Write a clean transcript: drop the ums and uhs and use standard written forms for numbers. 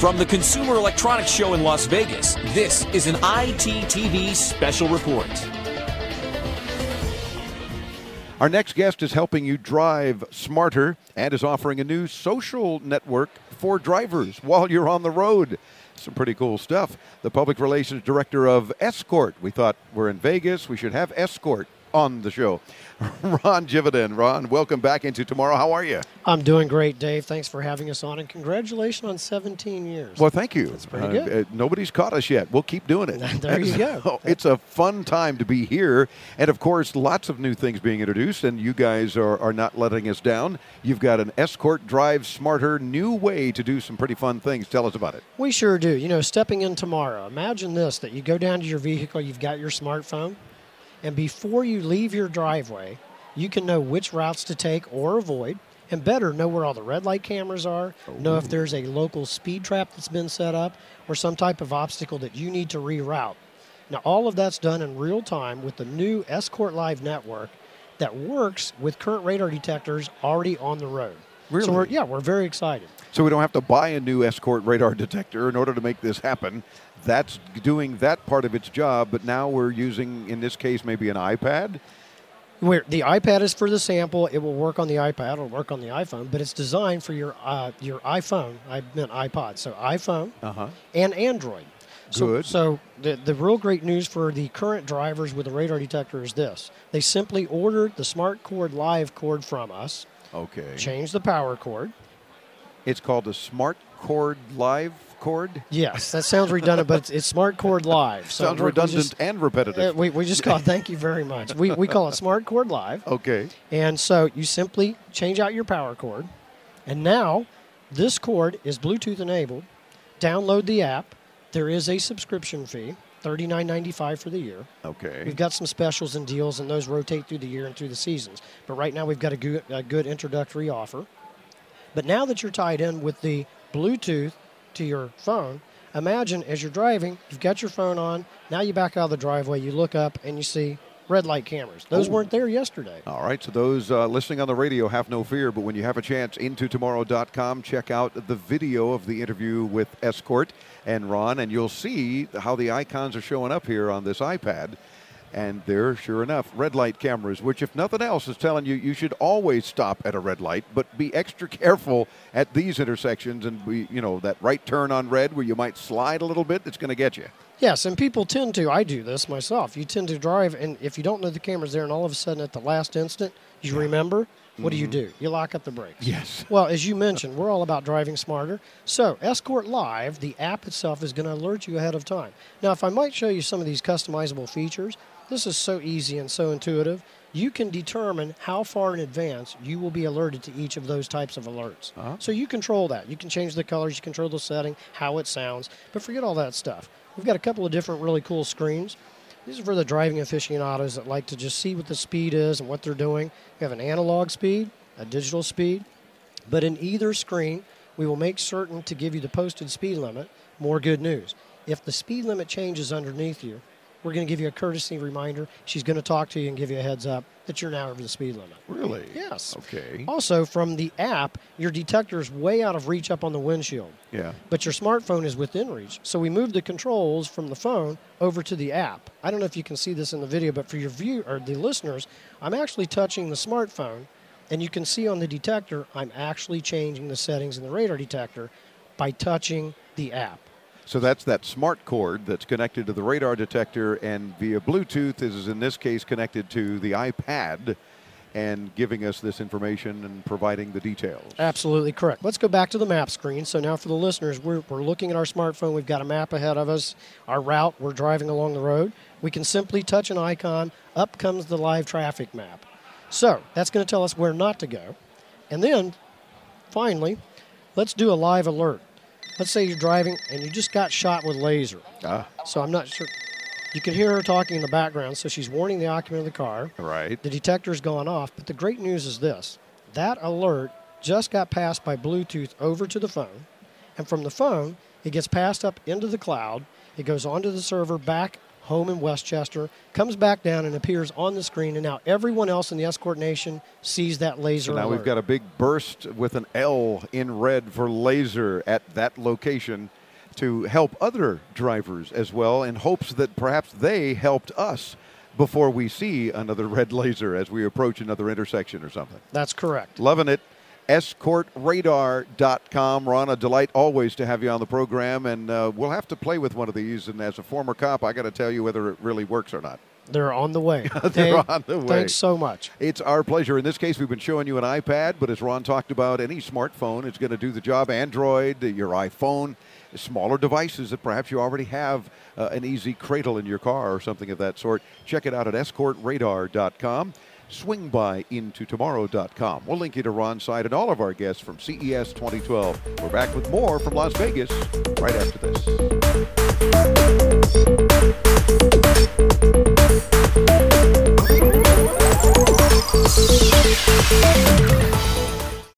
From the Consumer Electronics Show in Las Vegas, this is an ITTV special report. Our next guest is helping you drive smarter and is offering a new social network for drivers while you're on the road. Some pretty cool stuff. The Public Relations Director of ESCORT. We thought we're in Vegas. We should have ESCORT on the show. Ron Gividen. Ron, welcome back into Tomorrow. How are you? I'm doing great, Dave. Thanks for having us on, and congratulations on 17 years. Well, thank you. That's pretty good. Nobody's caught us yet. We'll keep doing it. There you go. It's a fun time to be here. And, of course, lots of new things being introduced, and you guys are not letting us down. You've got an ESCORT Drive Smarter new way to do some pretty fun things. Tell us about it. We sure do. You know, stepping in tomorrow, imagine this, that you go down to your vehicle, you've got your smartphone, and before you leave your driveway, you can know which routes to take or avoid, and better, know where all the red light cameras are, know if there's a local speed trap that's been set up, or some type of obstacle that you need to reroute. Now, all of that's done in real time with the new ESCORT Live network that works with current radar detectors already on the road. Really? So we're very excited. So we don't have to buy a new ESCORT radar detector in order to make this happen. That's doing that part of its job, but now we're using, in this case, maybe an iPad? The iPad is for the sample. It will work on the iPad. It will work on the iPhone, but it's designed for your iPhone. I meant iPod. So iPhone and Android. Good. So the real great news for the current drivers with a radar detector is this. They simply ordered the Smart Cord Live cord from us. Okay. Change the power cord. It's called the Smart Cord Live cord? Yes, that sounds redundant, but it's Smart Cord Live. So sounds redundant and repetitive. We just call it, thank you very much. We call it Smart Cord Live. Okay. And so you simply change out your power cord, and now this cord is Bluetooth enabled. Download the app. There is a subscription fee, $39.95 for the year. Okay. We've got some specials and deals, and those rotate through the year and through the seasons. But right now we've got a good introductory offer. But now that you're tied in with the Bluetooth to your phone, imagine as you're driving, you've got your phone on, now you back out of the driveway, you look up, and you see red light cameras. Those weren't there yesterday. All right, so those listening on the radio, have no fear, but when you have a chance, intotomorrow.com, check out the video of the interview with ESCORT and Ron, and you'll see how the icons are showing up here on this iPad. And they're, sure enough, red light cameras, which, if nothing else, is telling you you should always stop at a red light, but be extra careful at these intersections and be, that right turn on red where you might slide a little bit, it's going to get you. Yes, and people tend to, I do this myself, you tend to drive, and if you don't know the camera's there, and all of a sudden at the last instant, you remember, what do? You lock up the brakes. Yes. Well, as you mentioned, we're all about driving smarter. So ESCORT Live, the app itself, is going to alert you ahead of time. Now, if I might show you some of these customizable features, this is so easy and so intuitive. You can determine how far in advance you will be alerted to each of those types of alerts. So you control that. You can change the colors, you control the setting, how it sounds, but forget all that stuff. We've got a couple of different really cool screens. These are for the driving aficionados that like to just see what the speed is and what they're doing. We have an analog speed, a digital speed, but in either screen, we will make certain to give you the posted speed limit. More good news. If the speed limit changes underneath you, we're going to give you a courtesy reminder. She's going to talk to you and give you a heads up that you're now over the speed limit. Really? Yes. Okay. Also, from the app, your detector is way out of reach up on the windshield. Yeah. But your smartphone is within reach. So we moved the controls from the phone over to the app. I don't know if you can see this in the video, but for your view or the listeners, I'm actually touching the smartphone, and you can see on the detector, I'm actually changing the settings in the radar detector by touching the app. So that's that smart cord that's connected to the radar detector, and via Bluetooth is in this case connected to the iPad and giving us this information and providing the details. Absolutely correct. Let's go back to the map screen. So now for the listeners, we're looking at our smartphone. We've got a map ahead of us, our route. We're driving along the road. We can simply touch an icon. Up comes the live traffic map. So that's going to tell us where not to go. And then, finally, let's do a live alert. Let's say you're driving and you just got shot with laser. So I'm not sure. You can hear her talking in the background, so she's warning the occupant of the car. Right. The detector's gone off, but the great news is this. That alert just got passed by Bluetooth over to the phone, and from the phone, it gets passed up into the cloud. It goes onto the server, back home in Westchester, comes back down and appears on the screen, and now everyone else in the Escort Nation sees that laser So now alert. we've got a big burst with an L in red for laser at that location to help other drivers as well, in hopes that perhaps they helped us before we see another red laser as we approach another intersection or something. That's correct. Loving it. EscortRadar.com. Ron, a delight always to have you on the program, and we'll have to play with one of these. And as a former cop, I got to tell you whether it really works or not. They're on the way. They're on the way. Thanks so much. It's our pleasure. In this case, we've been showing you an iPad, but as Ron talked about, any smartphone is going to do the job. Android, your iPhone, smaller devices that perhaps you already have an easy cradle in your car or something of that sort. Check it out at EscortRadar.com. Swing by intotomorrow.com. We'll link you to Ron's site and all of our guests from CES 2012. We're back with more from Las Vegas right after this.